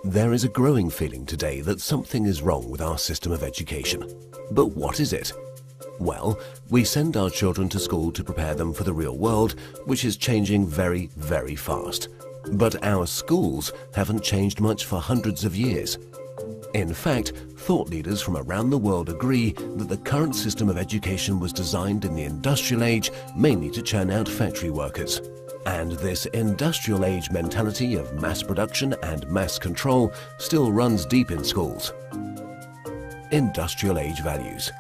There is a growing feeling today that something is wrong with our system of education. But what is it? Well, we send our children to school to prepare them for the real world, which is changing very, very fast. But our schools haven't changed much for hundreds of years. In fact, thought leaders from around the world agree that the current system of education was designed in the industrial age mainly to churn out factory workers. And this industrial age mentality of mass production and mass control still runs deep in schools. Industrial age values.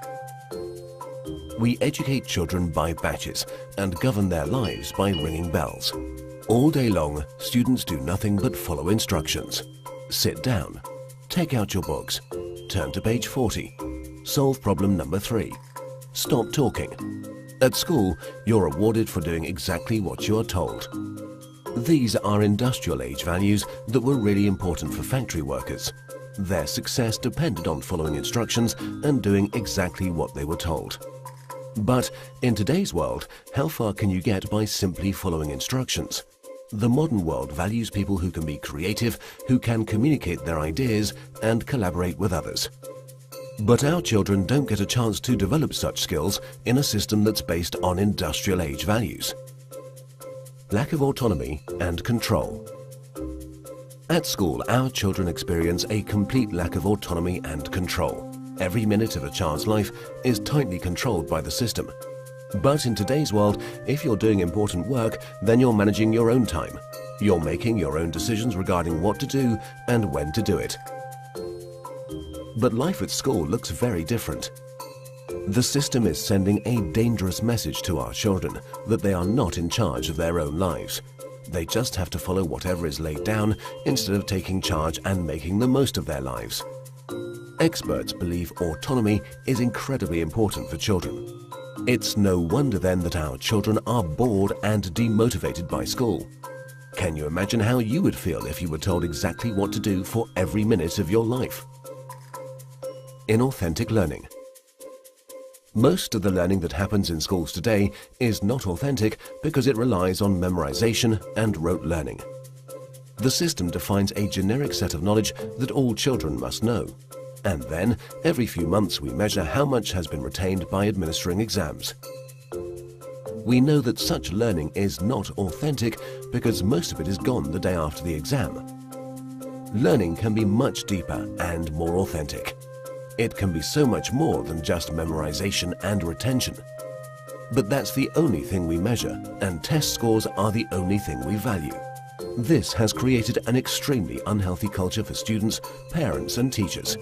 We educate children by batches and govern their lives by ringing bells. All day long, students do nothing but follow instructions. Sit down. Take out your books. Turn to page 40. Solve problem number 3. Stop talking. At school, you're rewarded for doing exactly what you are told. These are industrial age values that were really important for factory workers. Their success depended on following instructions and doing exactly what they were told. But in today's world, how far can you get by simply following instructions? The modern world values people who can be creative, who can communicate their ideas and collaborate with others. But our children don't get a chance to develop such skills in a system that's based on industrial age values. Lack of autonomy and control. At school, our children experience a complete lack of autonomy and control. Every minute of a child's life is tightly controlled by the system. But in today's world, if you're doing important work, then you're managing your own time. You're making your own decisions regarding what to do and when to do it. But life at school looks very different. The system is sending a dangerous message to our children that they are not in charge of their own lives. They just have to follow whatever is laid down instead of taking charge and making the most of their lives. Experts believe autonomy is incredibly important for children. It's no wonder then that our children are bored and demotivated by school. Can you imagine how you would feel if you were told exactly what to do for every minute of your life? Inauthentic learning. Most of the learning that happens in schools today is not authentic because it relies on memorization and rote learning. The system defines a generic set of knowledge that all children must know. And then, every few months we measure how much has been retained by administering exams. We know that such learning is not authentic because most of it is gone the day after the exam. Learning can be much deeper and more authentic. It can be so much more than just memorization and retention. But that's the only thing we measure, and test scores are the only thing we value. This has created an extremely unhealthy culture for students, parents and teachers.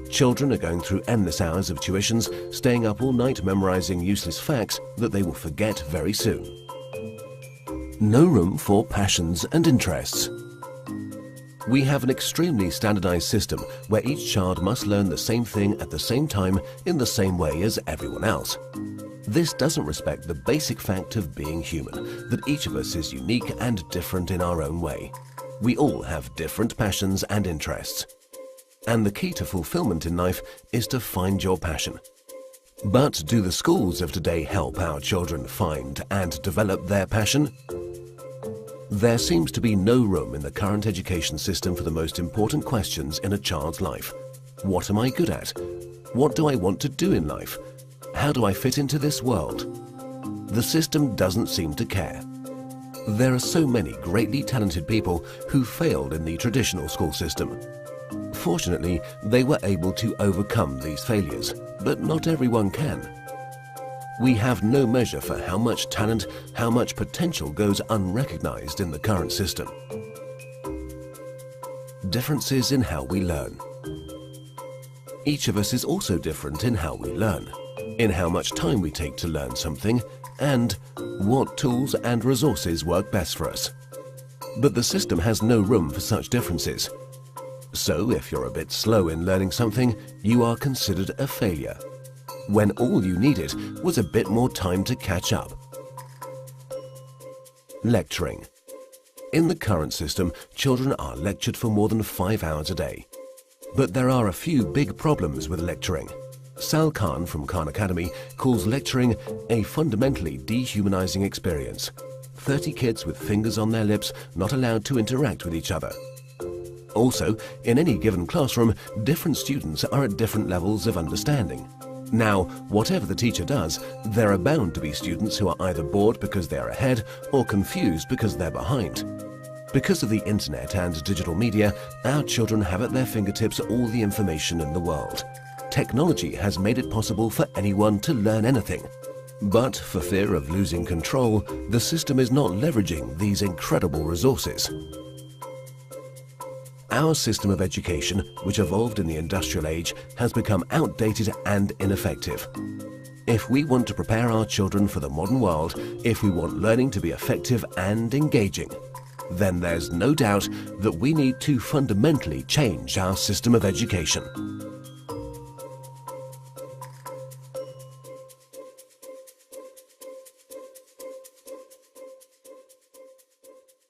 Children are going through endless hours of tuitions, staying up all night memorizing useless facts that they will forget very soon. No room for passions and interests. We have an extremely standardized system where each child must learn the same thing at the same time in the same way as everyone else. This doesn't respect the basic fact of being human, that each of us is unique and different in our own way. We all have different passions and interests. And the key to fulfillment in life is to find your passion. But do the schools of today help our children find and develop their passion? There seems to be no room in the current education system for the most important questions in a child's life. What am I good at? What do I want to do in life? How do I fit into this world? The system doesn't seem to care. There are so many greatly talented people who failed in the traditional school system. Fortunately, they were able to overcome these failures, but not everyone can. We have no measure for how much talent, how much potential goes unrecognized in the current system. Differences in how we learn. Each of us is also different in how we learn, in how much time we take to learn something, and what tools and resources work best for us. But the system has no room for such differences. So if you're a bit slow in learning something, you are considered a failure, when all you needed was a bit more time to catch up. Lecturing. In the current system, children are lectured for more than 5 hours a day. But there are a few big problems with lecturing. Sal Khan from Khan Academy calls lecturing a fundamentally dehumanizing experience. 30 kids with fingers on their lips, not allowed to interact with each other. Also, in any given classroom, different students are at different levels of understanding. Now, whatever the teacher does, there are bound to be students who are either bored because they're ahead or confused because they're behind. Because of the internet and digital media, our children have at their fingertips all the information in the world. Technology has made it possible for anyone to learn anything. But for fear of losing control, the system is not leveraging these incredible resources. Our system of education, which evolved in the industrial age, has become outdated and ineffective. If we want to prepare our children for the modern world, if we want learning to be effective and engaging, then there's no doubt that we need to fundamentally change our system of education.